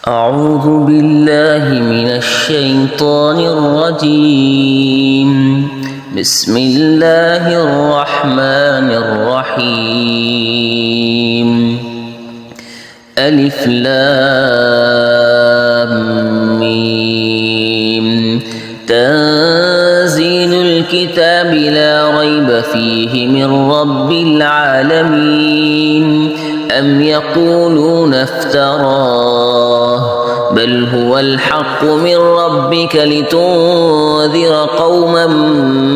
أعوذ بالله من الشيطان الرجيم. بسم الله الرحمن الرحيم. ألف لام ميم. تنزيل الكتاب لا ريب فيه من رب العالمين. أم يقولون افتراه بل هو الحق من ربك لتنذر قوما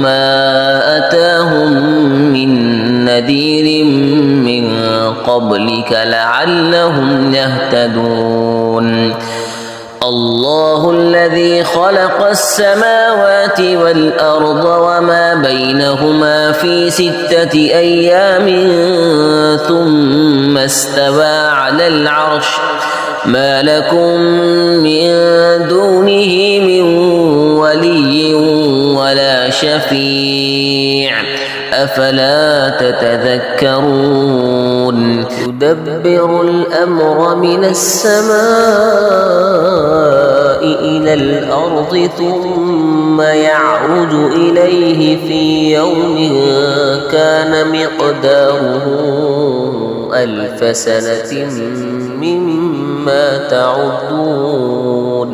ما أتاهم من نذير من قبلك لعلهم يهتدون. الله الذي خلق السماوات والأرض وما بينهما في 6 أيام ثم استوى على العرش ما لكم من دونه من ولي ولا شفيع أفلا تتذكرون. يدبر الأمر من السماء إلى الأرض ثم يعرج إليه في يوم كان مقداره 1000 سنة مما تعدون.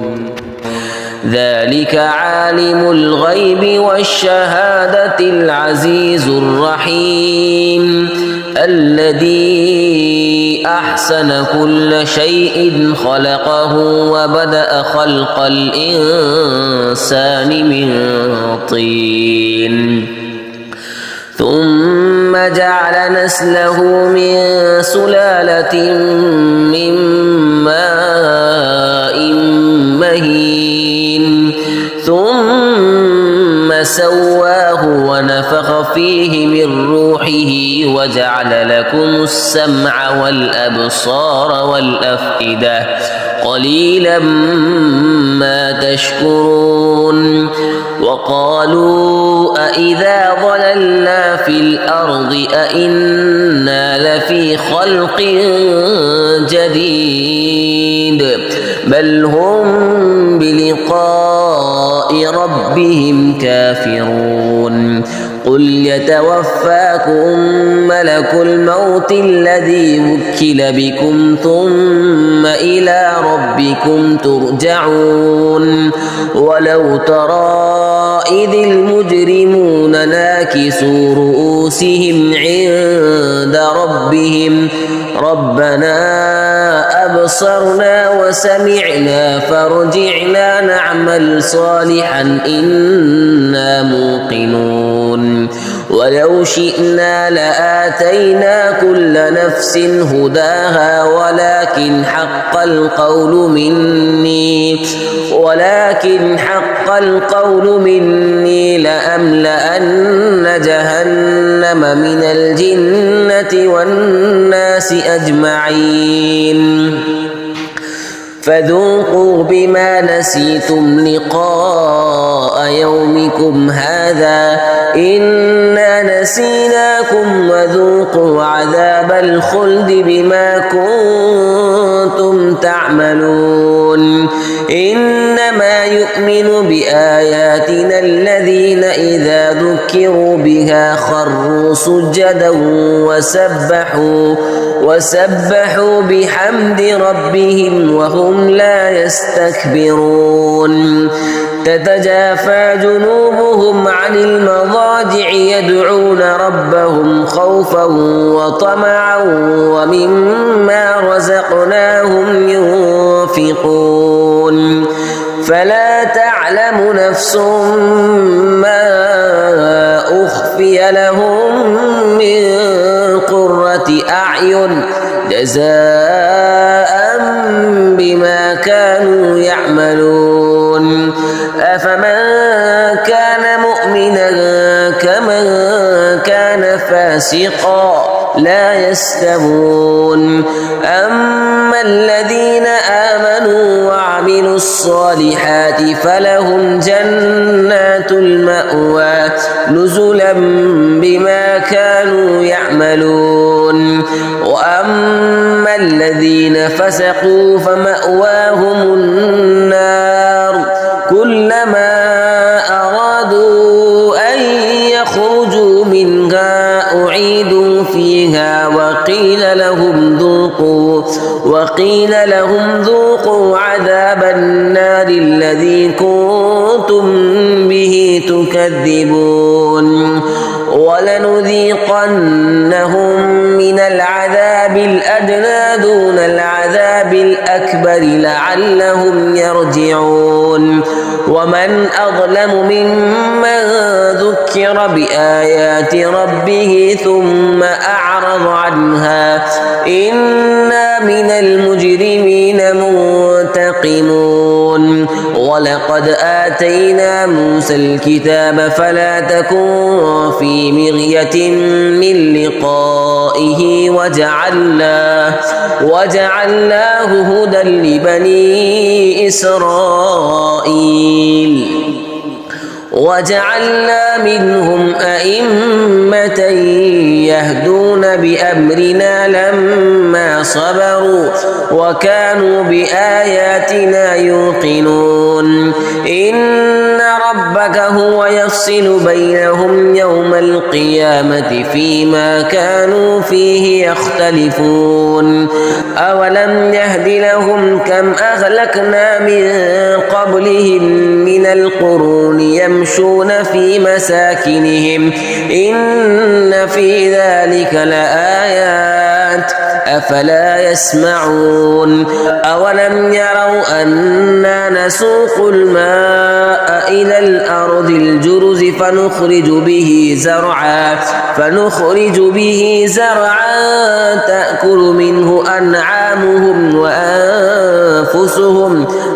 ذلك عالم الغيب والشهادة العزيز الرحيم الذي أحسن كل شيء خلقه وبدأ خلق الإنسان من طين ثم جعل نسله من سلالة من ماء مهين ثم سواه ونفخ فيه من روحه وجعل لكم السمع والأبصار والأفئدة قليلا ما تشكرون. وقالوا أإذا ضللنا في الأرض أإنا لفي خلق جديد بل هم بلقاء ربهم كافرون. قل يتوفاكم ملك الموت الذي وكل بكم ثم إلى ربكم ترجعون. ولو ترى إذ المجرمون ناكسوا رؤوسهم عند ربهم ربنا أبصرنا وسمعنا فارجعنا نعمل صالحا إنا موقنون. ولو شئنا لآتينا كل نفس هداها ولكن حق القول مني لأملأن جهنم من الجنة والناس أجمعين. فذوقوا بما نسيتم لقاء يومكم هذا إنا نسيناكم وذوقوا عذاب الخلد بما كنتم تعملون. إنما يؤمن بآياتنا الذين إذا ذكروا بها خروا سجدا وسبحوا بحمد ربهم وهم لا يستكبرون. تتجافى جنوبهم عن المضاجع يدعون ربهم خوفا وطمعا ومما رزقناهم ينفقون. فلا تعلم نفس ما أخفي لهم من قرة أعين جزاء بما كانوا يعملون. أفمن كان مؤمنا كمن كان فاسقا لا يستوون. أما الذين آمنوا وعملوا الصالحات فلهم جنات المأوى نزلا بما كانوا يعملون. وأما الذين فسقوا فمأواهم لهم ذوقوا عذاب النار الذي كنتم به تكذبون ولنذيقنهم من العذاب الأدنى دون العذاب الأكبر لعلهم يرجعون ومن أظلم ممن ذكر بآيات ربه ثم أعرض عنها إنا من المجرمين منتقمون ولقد آتينا موسى الكتاب فلا تكن في مرية من لقائه وجعلناه هدى لبني إسرائيل وجعلنا منهم أئمة يهدون بأمرنا لما صبروا وكانوا بآياتنا يوقنون إن ربك هو يفصل بينهم يوم القيامة فيما كانوا فيه يختلفون أولم يهد لهم كم أهلكنا من قبلهم من القرون يمشون في مساكنهم إن في ذلك لآيات أفلا يسمعون أولم يروا أنا نسوق الماء إلى الأرض الجرز فنخرج به زرعا تأكل منه أنعامهم وأنفسهم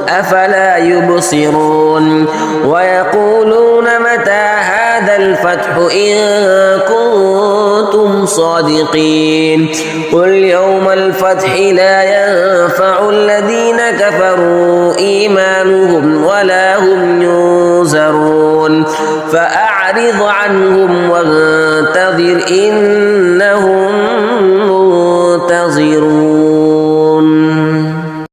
أفلا يبصرون ويقولون متى هذا الفتح إن كنتم صادقين قل يوم الفتح لا ينفع الذين كفروا إيمانهم ولا هم ينذرون فأعرض عنهم وانتظر إنهم منتظرون